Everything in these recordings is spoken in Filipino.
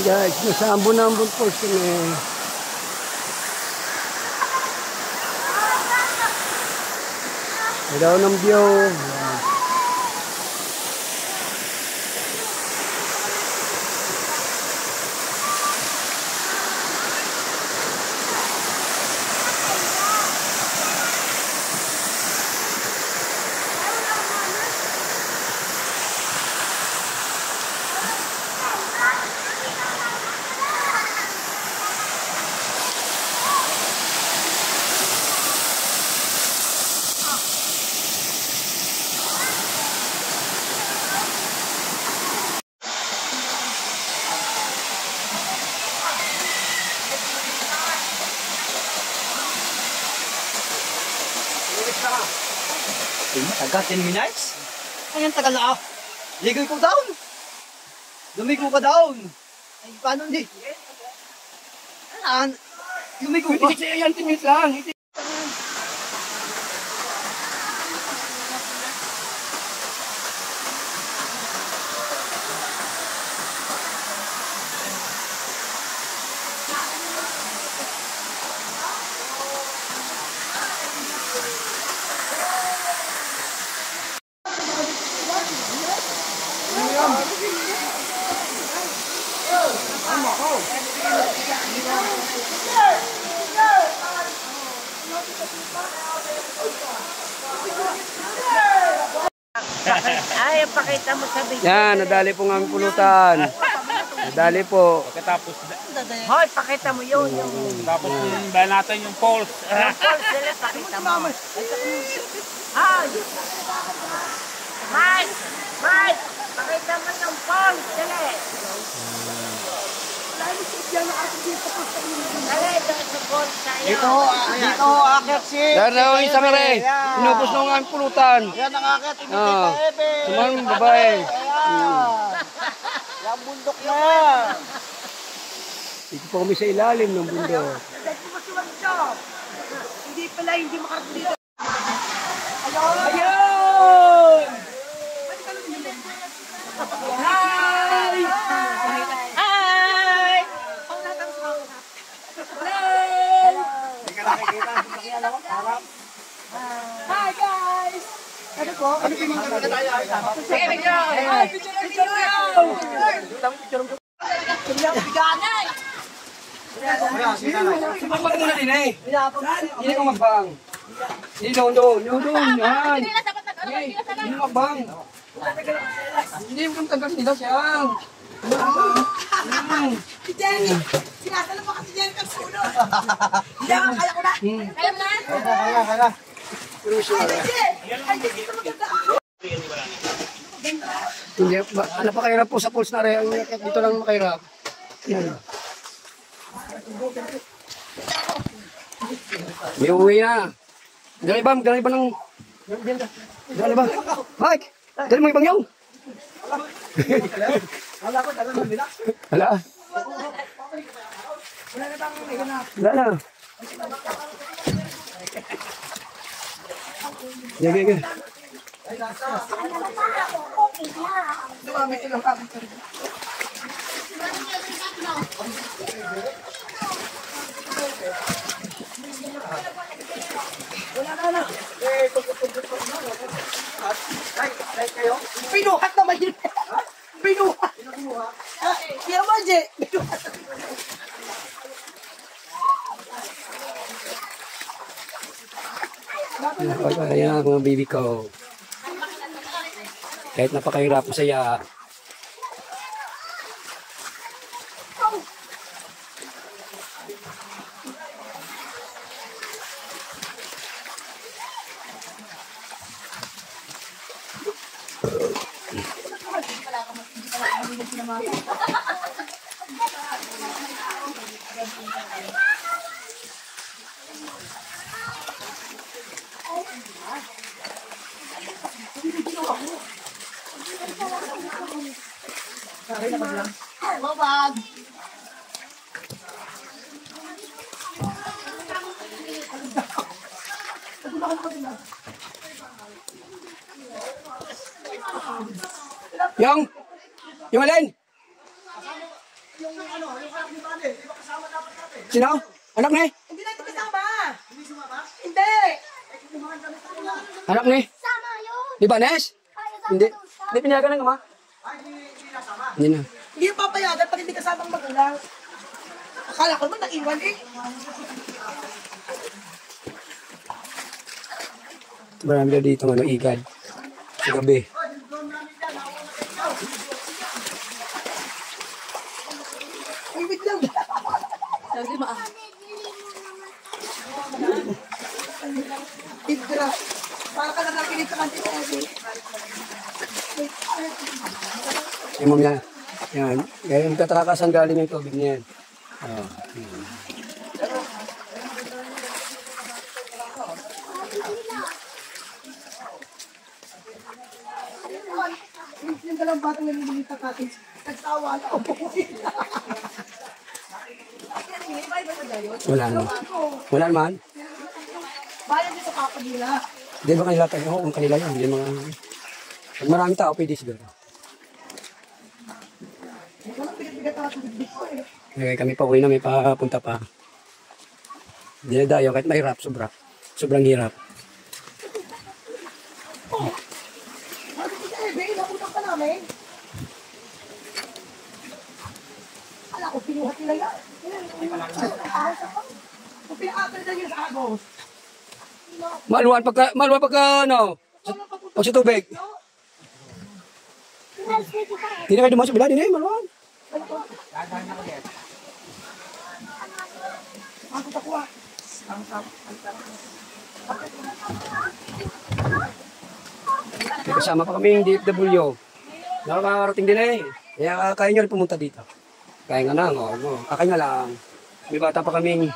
Guys, nasa Ambon-Ambon po kami. Hello ng view. Taga 10 minutes? Ayan, tagal na ako. Ligoy ko down. Lumigo ka down. Ay, paano hindi? Lumigo ka. Hindi yan, timis lang. Ay, pakita mo sa video. Yan, nadali po ang pulutan. Nadali po. Pagkatapos, Hoy, pakita mo yun. tapos ba natin yung poles. Yung call sila, pakita mo. Ay! Mike! Pakita mo yung call sila. Dali, doon sa call sa'yo. Dito akit si... Yan na yung isa kare. Inubos na ang pulutan. Yan ang akit, hindi ka ebe. Sumang babae. Yung bundok na. Dito po kami sa ilalim ng bundok. Hindi pala, hindi makarating dito. Ayun! Hi! Hi! Hi, guys! Ano po? Ano po yung mga tayo? Sige, picture! Hi, picture! Biganay! Sumakot muna din eh. Hindi ko magbang. Hindi doon. Yan. Hindi magbang. Hindi mo kang tagas nila siyang. Si Jenny! Sinasalo mo kasi Jenny kang suno! Hindi ako, kaya ko na! Kaya mo na? Kaya. Ay, dito maganda! Hindi, napakahirap po sa pulse na rin. Dito lang makahirap. Yan. May uwi na. Dali ba ng... Dali ba? Mike! Dali mo ibang yaw! Wala ko, dala ng bilang. Wala. Wala na. Sige. Dumami ilang kakit. Pinuhat naman yun! Pinuhat! Kaya mo, Je! Pinuhat! Ayan mga baby ko. Kahit napakahirap po saya. Babag! Yung alin? yung anak ni Bane, di ba kasama dapat natin? Sino? Anak ni? Hindi natin kasama. Hindi sumama? Hindi. Anak ni? Sama yun. Di ba, Nes? Hindi. Hindi pinayagan ng ama? Ay, hindi nasama. Hindi na. Hindi yung papayagan pag hindi kasamang magulang. Akala ko naman naiwan eh. Marami na dito ano, igad. Sa gabi. Ay, wait lang. Hidra. Para ka na nakinig sa kantin ko. Yan, ma'am yan. Yan. Ngayon, tatakasan galing yung tubig niyan. Oh. Yung dalang batang nalilita natin. Nagtawa na ako. Wala naman. Wala naman. Bayan din sa papa nila. Hindi ba kanila tayo? Oo, kung kanila yun. Hindi mga... Pag maraming tao, pwede siguro. Walang bigat-bigat na tubig ko eh. Okay, kami pa uwi na, may papunta pa. Hindi na dayo, kahit mahirap, sobra. Sobrang hirap. Ano si Ebe? Nakutang ka namin. Ala ko, pinuhat nila yan. Kung pinakakal na yun sa Agos. Maluwan pagka, ano, pag sa tubig. Hindi na kayo dumaan sa bila, din eh, maluwan. Ako takuha. May kasama pa kami yung DFW. Nakakarating din eh. Kaya kaya nyo rin pumunta dito. Kaya nga lang, kakaya nga lang. May bata pa kaming...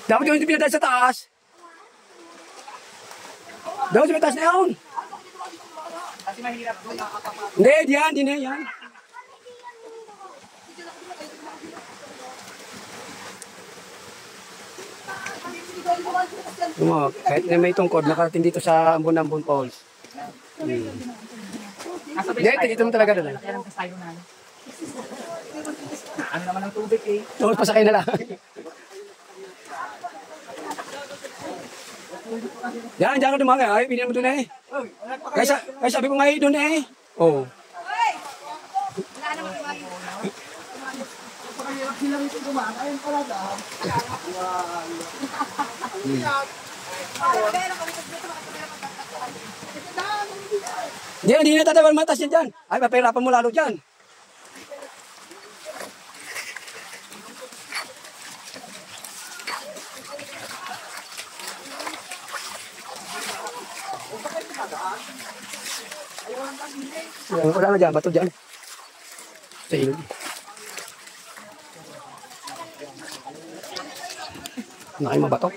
Dapat yung hindi pinadal sa taas. Dapat sa taas na yun. Hindi, diyan, di na yan. Kahit na may tungkod, nakarating dito sa Ambon-Ambon Falls. Hindi, dito mo talaga doon. Ano naman ang tubig eh? Tungkol pa sa kayo na lang. Diyan ka dumami. Ay, pinin mo doon eh. Kaya sabi ko nga eh, doon eh. Oo. Hindi na tatawal matas yan dyan. Ay, papahirapan mo lalo dyan. Wala na dyan, bato dyan. Sa ilog. Nakay mga bato.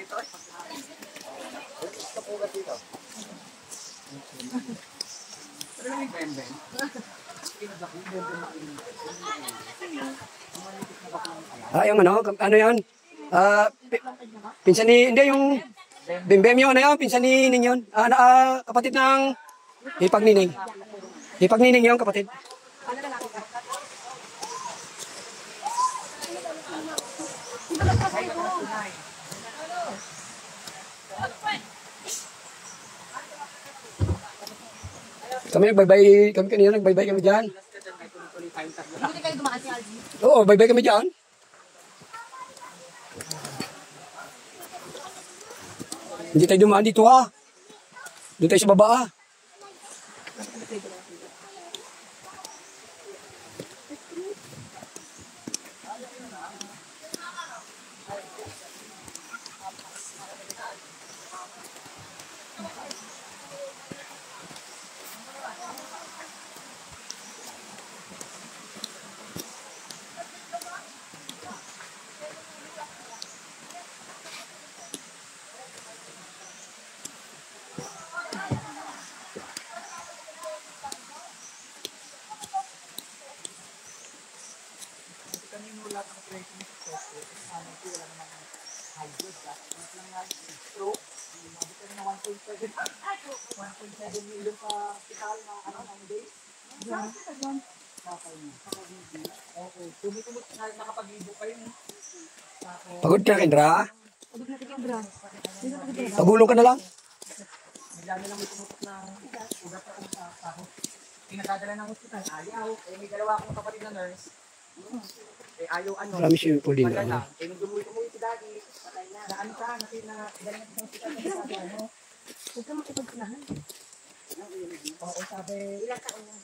Yung ano yan? Pinsan ni, hindi yung Bembem yun, ano yun, pinsan ni Nining yun. Kapatid ng Hipag Nining. Hipag Nining yun, kapatid. Kami nagbaybay kami kanina, nagbaybay kami dyan. Hindi kayo dumaan si Alvin. Oo, bye-bye kami dyan. Hindi tayo dumaan dito ha. Doon tayo sa baba ha. Pagod ka, Kendra? Pagulong ka na lang. Pinagdadala ng hospital, ayaw. May dalawa akong kapatid na nurse. Ayaw ano. Marami siya po din. Nung dumuwi si daddy, na ano ka, dala ng hospital sa ano. Huwag ka makipagkulahan. Oo, sabi. Ilang taon yan?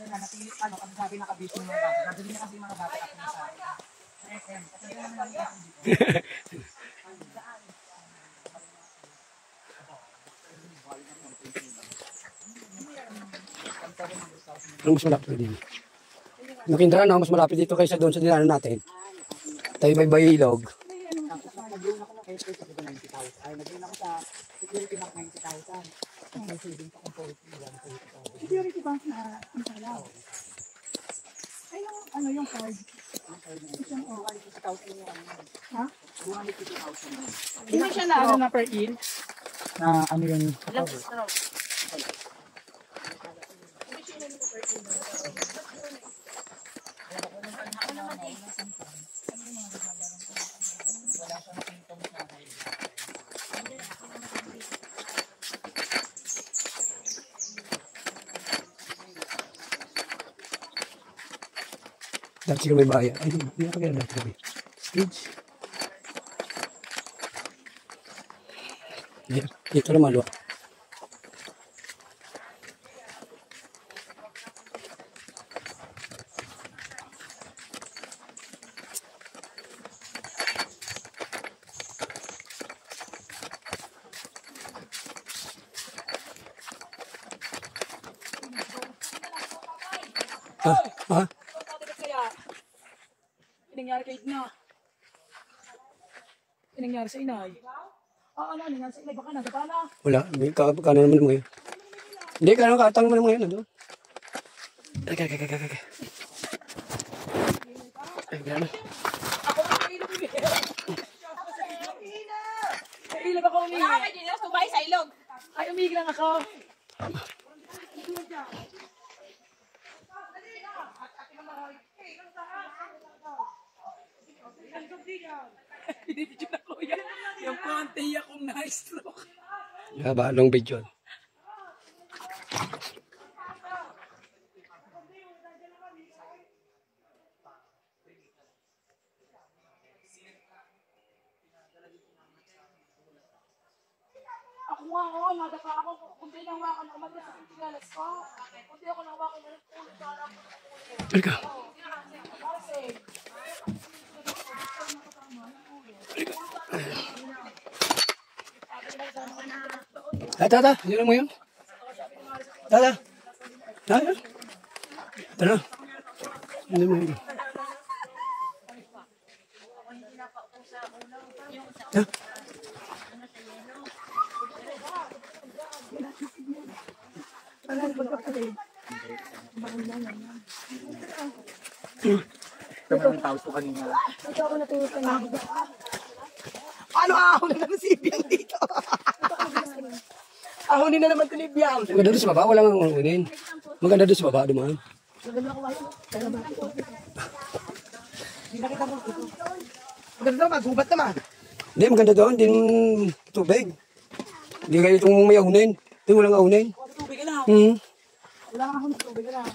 Napilit ano, kung sabi nakabisi ng mga bata. Nadali na kasi mga bata ako na sa akin. Ang mas malapit din. Nakindra na, mas malapit dito kaysa doon sa dinaanan natin. Tayo may ilog. Nag-loan ako ng KSP sa 90,000. Ay, nag-loan ako sa security bank 90,000. May savings akong 40,000. Security bank na ang salaw. Ay, yung card. Ha? Hindi siya na ano na per in? Na ano yung... Dati sila may bayan. Ay, hindi na kagaya dati kami. Stage. Dito naman, lo. Ha? Nangyari kay Idna. Nangyari sa inay. Ano nangyari sa inay? Baka nagkana. Wala. May kano naman mo ngayon. Hindi, kano katang naman mo ngayon. Ano? Ay, gano'n. Ako ang ilog. Sa ilog ako umihi. Wala ka kayo din ako subay sa ilog. Ay, umihi lang ako. Hindi na kuya. Yung konti akong na-stroke. Haba, long video. Ako nga, nadaka ako. Kung di nang wakan ako, magkasa sa pinalas ko. Kung di ako nang wakan, nalagpulo sa harap ko. Halika. Kasi, Tata, yun mo yun. Tata. Tata. Tara. Hindi mo yun. Ha? ano ahonin na naman si Ibiang dito? Ahonin na naman si Ibiang. Maganda doon sa baba, walang ngunin. Maganda doon sa baba, dumaan. Maganda naman, gubat naman. Hindi, maganda doon, din tubig. Hindi kayo itong mayahunin. Ito walang aunin. Tubig ka na. Wala nga akong tubig ka na.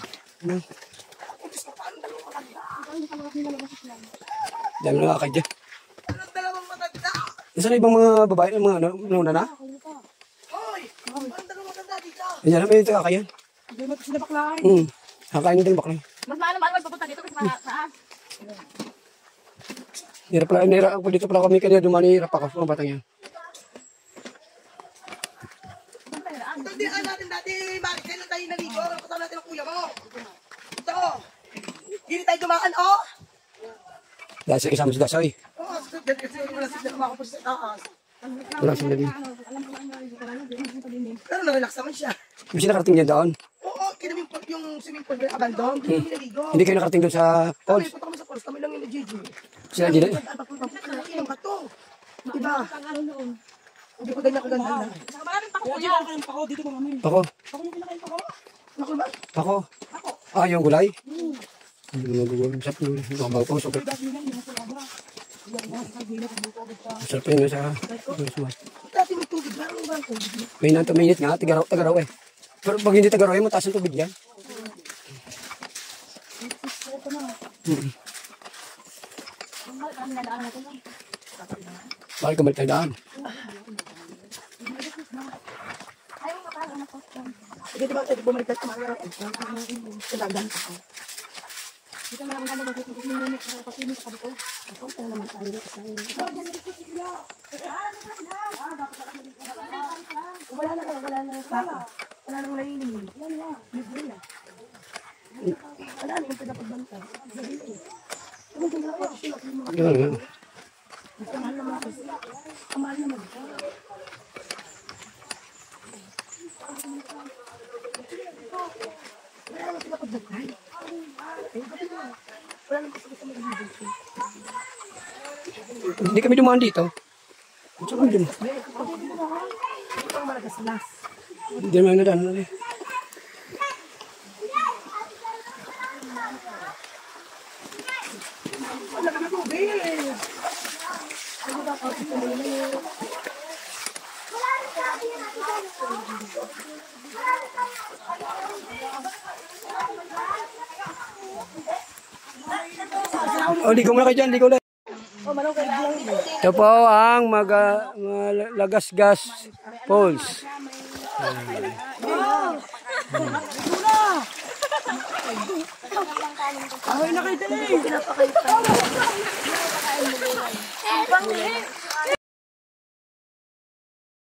Dami na akad dyan. Anong dalawang matanda? Nasaan na ibang mga babae, mga ano, nauna na? Hoy! Anong dalawang matanda dito? Ayan na, may ito kakayan. Hindi mo sila baklahin. Kakain nito yung bakla. Mas maano magpapunta dito kasi mataas. Nira ako dito pala kami kanina dumanihirap ako mga batang yan. Hindi natin dati, bakit kailan tayo naligo? Kasama natin ang kuya mo. Ito. Hindi tayo dumaan, oh. Dahil sa isang dasoy. Oo, kasi wala sila kumakapos sa taas. Wala sila din. Pero na-relax naman siya. Hindi sila nakarating dyan doon. Oo, kinaming yung swimming pool na abandon. Hindi kami naligo. Hindi kayo nakarating doon sa Kami, falls. punta kami sa falls. Kami lang yung Gigi. Sila hindi na. Ilang ka to? Diba? Hindi ko ganyan kaganda na. Maraming pa kuya. Pako. Ako ba? Pako. Ah, yung gulay? Hindi mo magugulay. Sarap yun. Bambang po. Super. Sarap yun sa... Dati may tubig. Parang ba ang tubig? May nantaminit nga. Tagaraw eh. Pero pag hindi tagaraw eh, mataas ang tubig yan. Bakit kamalik tayo daan? Sige, diba tayo bumalik tayo sa mga sa dagan ako. Wala na. Wala nang naiinig. Wala na yung pinapagbanta. Yan nga. Kamahal naman. Wala naman sila pagbantay. Wala naman sila sa mga Hindi kami dumaan dito. Saan kami dumaan? ito ang malagaslas. Hindi naman nadaan na rin. Wala kami tubig. Oh, ligaw na kayo dyan, ligaw na. Ito po ang Lagasgas Falls. Ay, nakita na eh. Pinapakain.